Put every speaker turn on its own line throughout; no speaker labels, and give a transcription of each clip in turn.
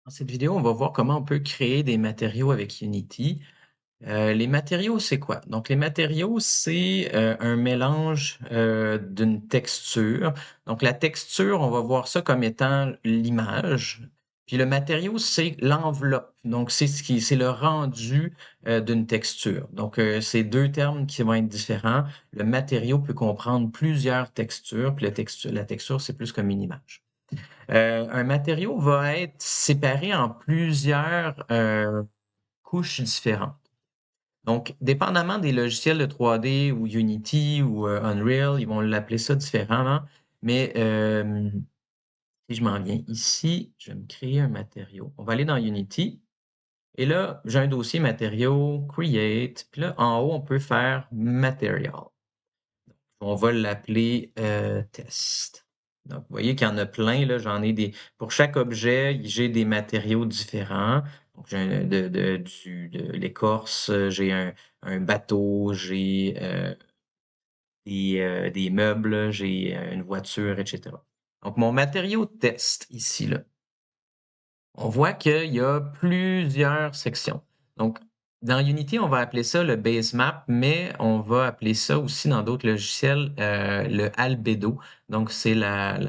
Dans cette vidéo, on va voir comment on peut créer des matériaux avec Unity. Les matériaux, c'est quoi? Donc, les matériaux, c'est un mélange d'une texture. Donc, la texture, on va voir ça comme étant l'image. Puis le matériau, c'est l'enveloppe. Donc, c'est le rendu d'une texture. Donc, c'est deux termes qui vont être différents. Le matériau peut comprendre plusieurs textures, puis la texture, c'est plus comme une image. Un matériau va être séparé en plusieurs couches différentes. Donc, dépendamment des logiciels de 3D ou Unity ou Unreal, ils vont l'appeler ça différemment. Mais si je m'en viens ici, je vais me créer un matériau. On va aller dans Unity. Et là, j'ai un dossier matériaux, Create. Puis là, en haut, on peut faire Material. On va l'appeler test. Donc, vous voyez qu'il y en a plein, là. J'en ai des. Pour chaque objet, j'ai des matériaux différents. Donc, j'ai de l'écorce, j'ai un bateau, j'ai des meubles, j'ai une voiture, etc. Donc, mon matériau test ici, là, on voit qu'il y a plusieurs sections. Donc, dans Unity, on va appeler ça le base map, mais on va appeler ça aussi dans d'autres logiciels le albedo. Donc, c'est la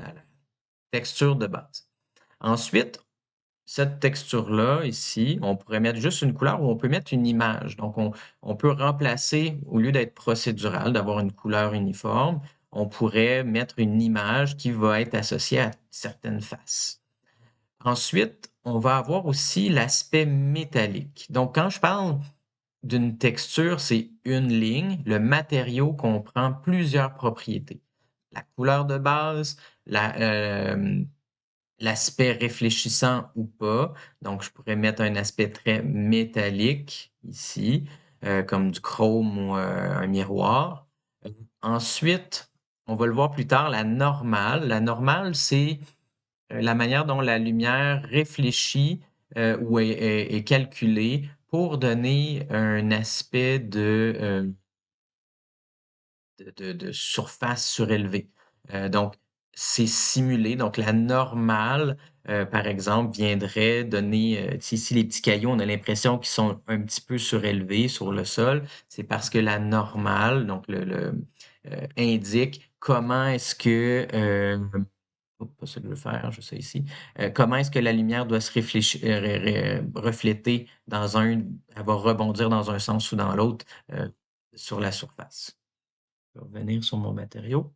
texture de base. Ensuite, cette texture-là, ici, on pourrait mettre juste une couleur ou on peut mettre une image. Donc, on peut remplacer, au lieu d'être procédural, d'avoir une couleur uniforme, on pourrait mettre une image qui va être associée à certaines faces. Ensuite, on va avoir aussi l'aspect métallique. Donc, quand je parle d'une texture, c'est une ligne. Le matériau comprend plusieurs propriétés. La couleur de base, l'aspect réfléchissant ou pas. Donc, je pourrais mettre un aspect très métallique ici, comme du chrome ou un miroir. Ensuite, on va le voir plus tard, la normale. La normale, c'est la manière dont la lumière réfléchit ou est calculée pour donner un aspect de surface surélevée. Donc, c'est simulé. Donc, la normale, par exemple, viendrait donner, ici, les petits cailloux, on a l'impression qu'ils sont un petit peu surélevés sur le sol. C'est parce que la normale, donc indique comment est-ce que pas ça que je veux faire, je sais ici. Comment est-ce que la lumière doit se refléter dans un, elle va rebondir dans un sens ou dans l'autre sur la surface. Je vais revenir sur mon matériau.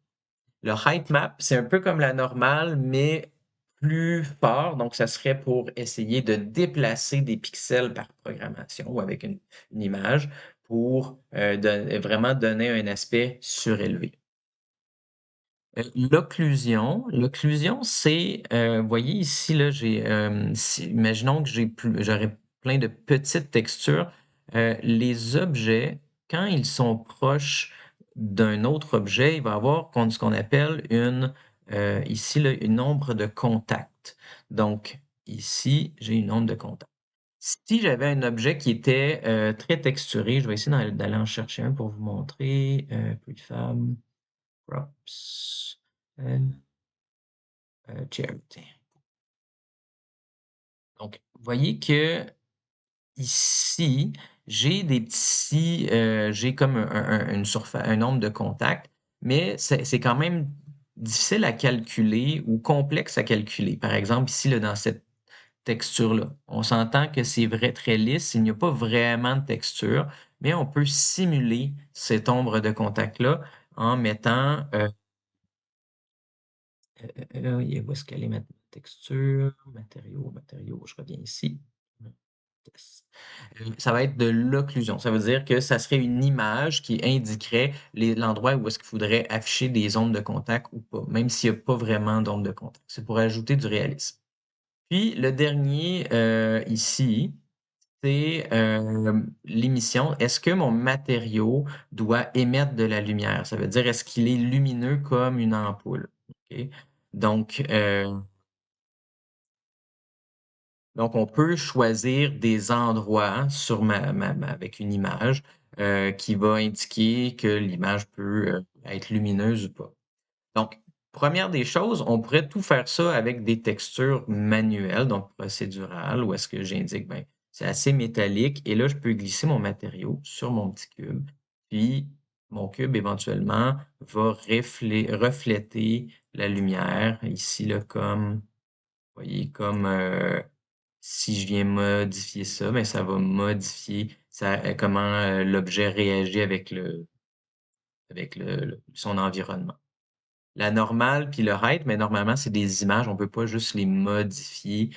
Le height map, c'est un peu comme la normale, mais plus fort. Donc, ça serait pour essayer de déplacer des pixels par programmation ou avec une image pour vraiment donner un aspect surélevé. L'occlusion, c'est, vous voyez ici, là, imaginons que j'aurais plein de petites textures. Les objets, quand ils sont proches d'un autre objet, il va avoir ce qu'on appelle ici, là, une ombre de contact. Donc, ici, j'ai une ombre de contact. Si j'avais un objet qui était très texturé, je vais essayer d'aller en chercher un pour vous montrer. Prefab. Props, and charity. Donc, vous voyez que ici, j'ai comme une surface, un nombre de contacts, mais c'est quand même difficile à calculer ou complexe à calculer. Par exemple, ici, là, dans cette texture-là, on s'entend que c'est vrai très lisse, il n'y a pas vraiment de texture, mais on peut simuler cette ombre de contact-là en mettant où est-ce qu'elle est ma texture? Matériaux, je reviens ici. Ça va être de l'occlusion. Ça veut dire que ça serait une image qui indiquerait l'endroit où est-ce qu'il faudrait afficher des ondes de contact ou pas, même s'il n'y a pas vraiment d'ondes de contact. C'est pour ajouter du réalisme. Puis le dernier ici, c'est l'émission. Est-ce que mon matériau doit émettre de la lumière? Ça veut dire, est-ce qu'il est lumineux comme une ampoule? OK? Donc, donc, on peut choisir des endroits sur avec une image qui va indiquer que l'image peut être lumineuse ou pas. Donc, première des choses, on pourrait tout faire ça avec des textures manuelles, donc procédurales, où est-ce que j'indique, ben, c'est assez métallique, et là, je peux glisser mon matériau sur mon petit cube, puis mon cube, éventuellement, va refléter la lumière, ici, là, comme, vous voyez, comme si je viens modifier ça, ben, ça va modifier comment l'objet réagit avec son environnement. La normale puis le height, mais normalement, c'est des images, on peut pas juste les modifier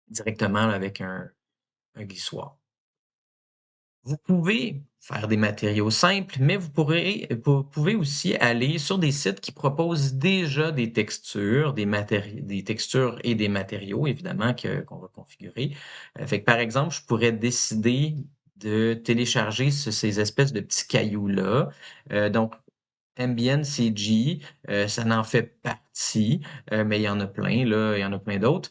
directement là, avec un glissoir. Vous pouvez faire des matériaux simples, mais vous pouvez aussi aller sur des sites qui proposent déjà des textures, des textures et des matériaux, évidemment, qu'on va configurer. Fait que, par exemple, je pourrais décider de télécharger ces espèces de petits cailloux-là. Donc, Ambient CG, ça en fait partie, mais il y en a plein, là, il y en a plein d'autres.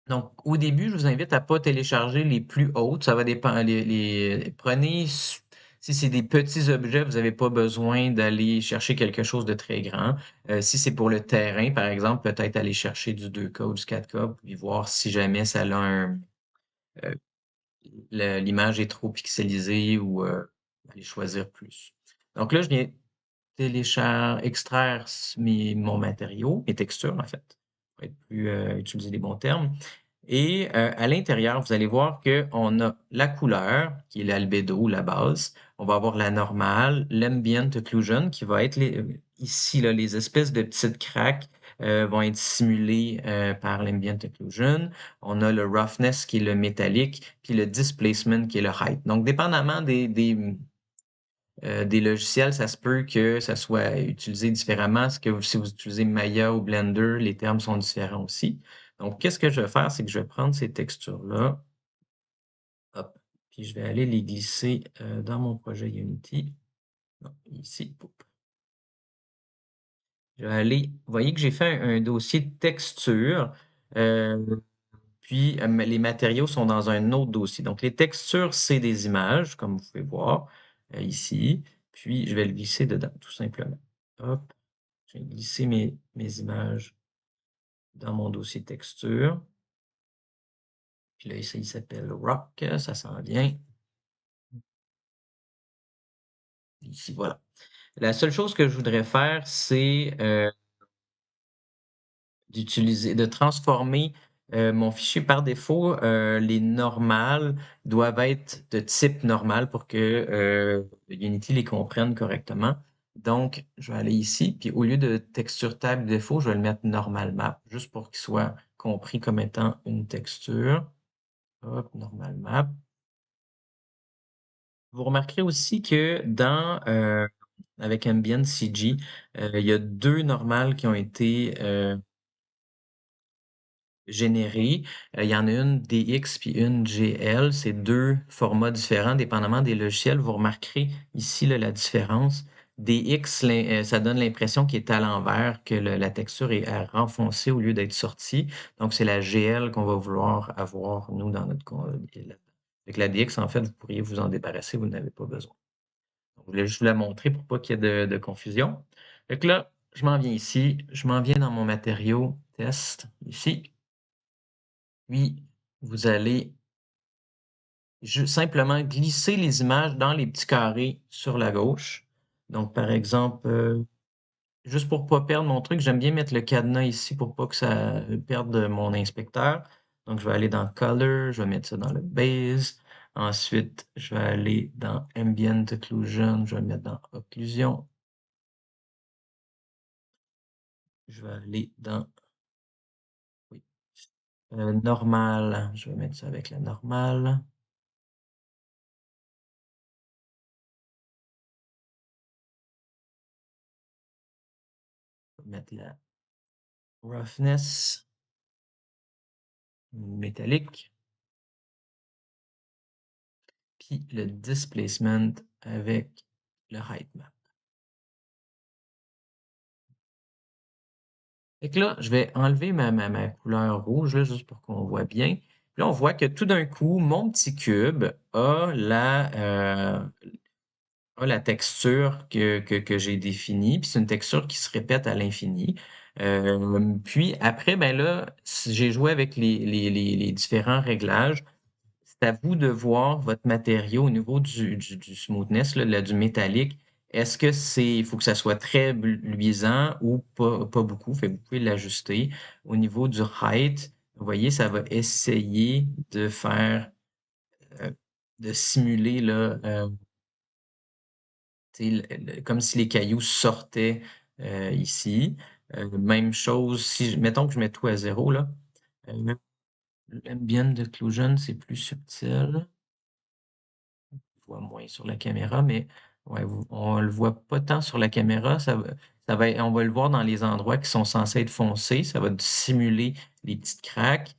Donc, au début, je vous invite à pas télécharger les plus hautes. Ça va dépendre. Prenez, si c'est des petits objets, vous n'avez pas besoin d'aller chercher quelque chose de très grand. Si c'est pour le terrain, par exemple, peut-être aller chercher du 2K ou du 4K, puis voir si jamais ça a euh, l'image est trop pixelisée ou aller choisir plus. Donc là, je viens extraire mon matériau, mes textures en fait, pour être plus utiliser les bons termes. Et à l'intérieur, vous allez voir qu'on a la couleur, qui est l'albédo, la base. On va avoir la normale, l'ambient occlusion, qui va être ici, là, les espèces de petites craques vont être simulées par l'ambient occlusion. On a le roughness, qui est le métallique, puis le displacement, qui est le height. Donc, dépendamment des logiciels, ça se peut que ça soit utilisé différemment. Si vous utilisez Maya ou Blender, les termes sont différents aussi. Donc, qu'est-ce que je vais faire? C'est que je vais prendre ces textures-là, hop, puis je vais aller les glisser dans mon projet Unity. Non, ici, poup. Je vais aller, vous voyez que j'ai fait un dossier de texture. Puis, les matériaux sont dans un autre dossier. Donc, les textures, c'est des images, comme vous pouvez voir ici. Puis, je vais le glisser dedans, tout simplement. Hop, je vais glisser mes images dans mon dossier texture. Puis là, ici, il s'appelle Rock, ça s'en vient. Ici, voilà. La seule chose que je voudrais faire, c'est de transformer mon fichier par défaut. Les normales doivent être de type normal pour que Unity les comprenne correctement. Donc, je vais aller ici, puis au lieu de texture table défaut, je vais le mettre normal map, juste pour qu'il soit compris comme étant une texture. Hop, normal map. Vous remarquerez aussi que avec Ambient CG, il y a deux normales qui ont été générées. Il y en a une DX puis une GL. C'est deux formats différents, dépendamment des logiciels. Vous remarquerez ici là, la différence. DX, ça donne l'impression qu'il est à l'envers, que la texture est renfoncée au lieu d'être sortie. Donc, c'est la GL qu'on va vouloir avoir, nous, dans notre avec la DX, en fait, vous pourriez vous en débarrasser, vous n'avez pas besoin. Je voulais juste vous la montrer pour pas qu'il y ait de confusion. Donc là, je m'en viens ici, je m'en viens dans mon matériau test, ici. Puis, vous allez simplement glisser les images dans les petits carrés sur la gauche. Donc, par exemple, juste pour pas perdre mon truc, j'aime bien mettre le cadenas ici pour pas que ça perde mon inspecteur. Donc, je vais aller dans Color, je vais mettre ça dans le Base. Ensuite, je vais aller dans Ambient Occlusion, je vais le mettre dans Occlusion. Je vais aller dans oui, normal. Je vais mettre ça avec la normale. Je vais mettre la roughness métallique. Puis le displacement avec le height map. Fait que là, je vais enlever ma couleur rouge, là, juste pour qu'on voit bien. Puis là, on voit que tout d'un coup, mon petit cube a la texture que j'ai définie, puis c'est une texture qui se répète à l'infini. Puis après, ben là, j'ai joué avec les différents réglages. C'est à vous de voir votre matériau au niveau du smoothness, là, du métallique. Est-ce que il faut que ça soit très luisant ou pas beaucoup? Fait que vous pouvez l'ajuster. Au niveau du height, vous voyez, ça va essayer de faire, euh, de simuler, là, tu sais, comme si les cailloux sortaient ici. Même chose, si, mettons que je mets tout à zéro, là. Euh, L'ambient occlusion, c'est plus subtil. Voit moins sur la caméra, mais ouais, on le voit pas tant sur la caméra. On va le voir dans les endroits qui sont censés être foncés. Ça va simuler les petites craques.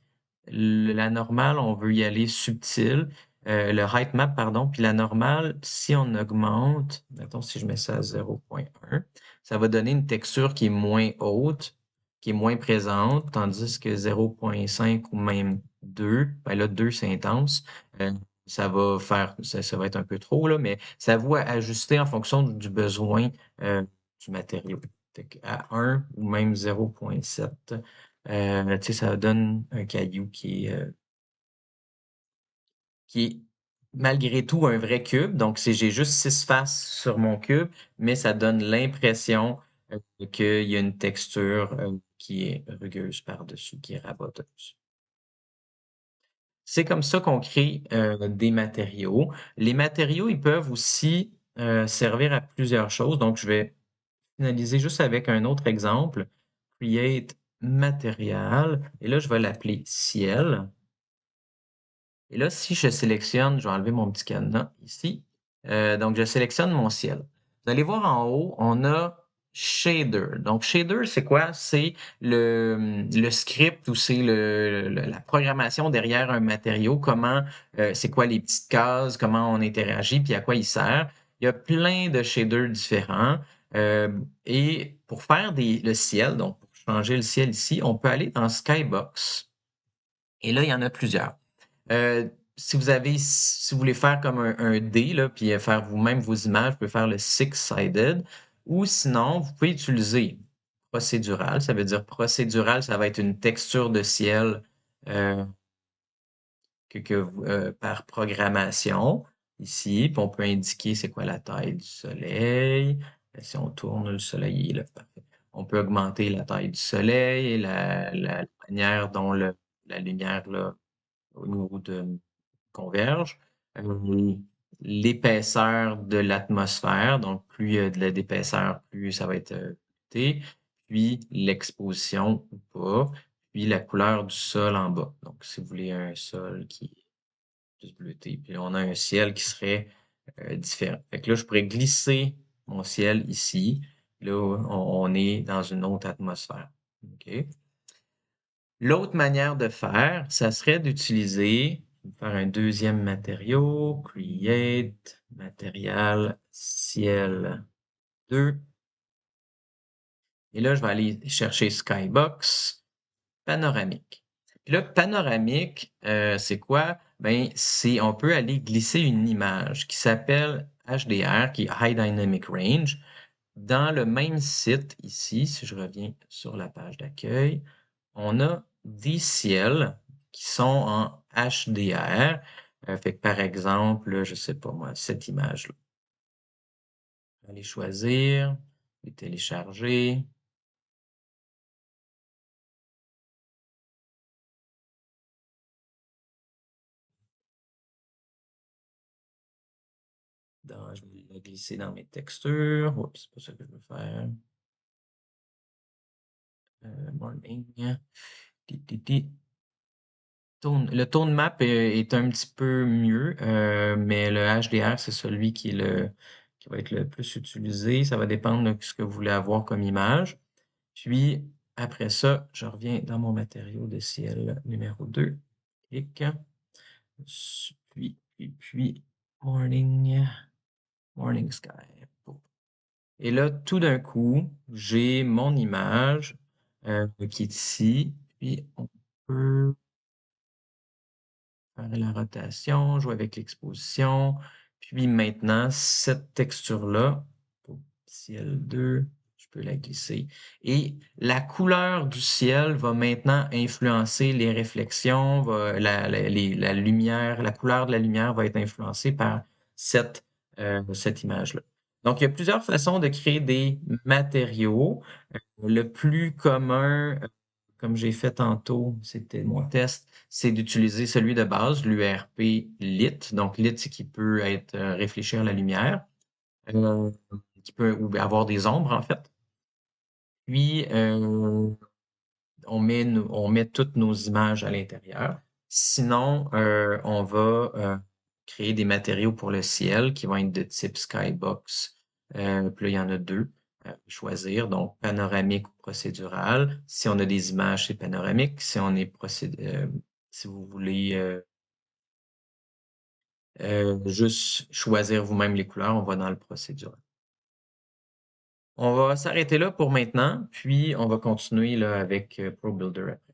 La normale, on veut y aller subtil. Le height map, pardon. Puis la normale, si on augmente, mettons si je mets ça à 0.1, ça va donner une texture qui est moins haute, qui est moins présente, tandis que 0.5 ou même 2, ben là, 2, c'est intense. Ça va être un peu trop, là, mais ça va ajuster en fonction du besoin du matériau. Fait à 1 ou même 0.7, tu sais, ça donne un caillou qui est malgré tout un vrai cube. Donc, j'ai juste 6 faces sur mon cube, mais ça donne l'impression qu'il y a une texture qui est rugueuse par-dessus, qui est raboteuse. C'est comme ça qu'on crée des matériaux. Les matériaux, ils peuvent aussi servir à plusieurs choses. Donc, je vais finaliser juste avec un autre exemple. Create Material. Et là, je vais l'appeler ciel. Et là, si je sélectionne, je vais enlever mon petit cadenas ici. Donc, je sélectionne mon ciel. Vous allez voir en haut, on a Shader. Donc, Shader, c'est quoi? C'est le script ou c'est la programmation derrière un matériau, c'est quoi les petites cases, comment on interagit, puis à quoi il sert. Il y a plein de shaders différents. Euh, et pour faire le ciel, donc pour changer le ciel ici, on peut aller dans Skybox. Et là, il y en a plusieurs. Si vous voulez faire comme un dé, là, puis faire vous-même vos images, vous pouvez faire le six-sided. Ou sinon, vous pouvez utiliser procédural. Ça veut dire procédural, ça va être une texture de ciel euh, par programmation ici. Puis on peut indiquer c'est quoi la taille du soleil. Si on tourne, le soleil est là. Parfait. On peut augmenter la taille du soleil et la manière dont la lumière là, au niveau de converge. Euh, L'épaisseur de l'atmosphère, donc plus il y a d'épaisseur, plus ça va être bleuté, puis l'exposition ou pas, puis la couleur du sol en bas. Donc, si vous voulez un sol qui est plus bleuté, puis là, on a un ciel qui serait différent. Fait que là, je pourrais glisser mon ciel ici. Là, on est dans une autre atmosphère. OK? L'autre manière de faire, ça serait d'utiliser, faire un deuxième matériau, Create, Matérial, Ciel 2. Et là, je vais aller chercher Skybox, Panoramique. Puis là, panoramique, c'est quoi? Ben, on peut aller glisser une image qui s'appelle HDR, qui est High Dynamic Range, dans le même site ici, si je reviens sur la page d'accueil, on a des ciels qui sont en HDR. Fait que par exemple, je sais pas moi, cette image-là. Allez choisir, les télécharger. Je vais la glisser dans mes textures. Oups, c'est pas ça que je veux faire. Morning. Le tone map est un petit peu mieux, mais le HDR, c'est celui qui va être le plus utilisé. Ça va dépendre de ce que vous voulez avoir comme image. Puis, après ça, je reviens dans mon matériau de ciel numéro 2. Clic. Puis, morning, morning sky. Et là, tout d'un coup, j'ai mon image qui est ici. Puis, on peut faire la rotation, jouer avec l'exposition, Puis maintenant, cette texture-là, pour ciel 2, je peux la glisser. Et la couleur du ciel va maintenant influencer les réflexions, la lumière, la couleur de la lumière va être influencée par cette image-là. Donc, il y a plusieurs façons de créer des matériaux. Le plus commun, comme j'ai fait tantôt, c'était mon test, c'est d'utiliser celui de base, l'URP lit. Donc, lit, c'est qui peut être réfléchir la lumière, euh, qui peut ou avoir des ombres, en fait. Puis, on met toutes nos images à l'intérieur. Sinon, on va créer des matériaux pour le ciel qui vont être de type skybox. Puis là, il y en a deux à choisir. Donc, panoramique ou procédural. Si on a des images, c'est panoramique. Si vous voulez juste choisir vous-même les couleurs, on va dans le procédural. On va s'arrêter là pour maintenant, puis on va continuer là, avec ProBuilder après.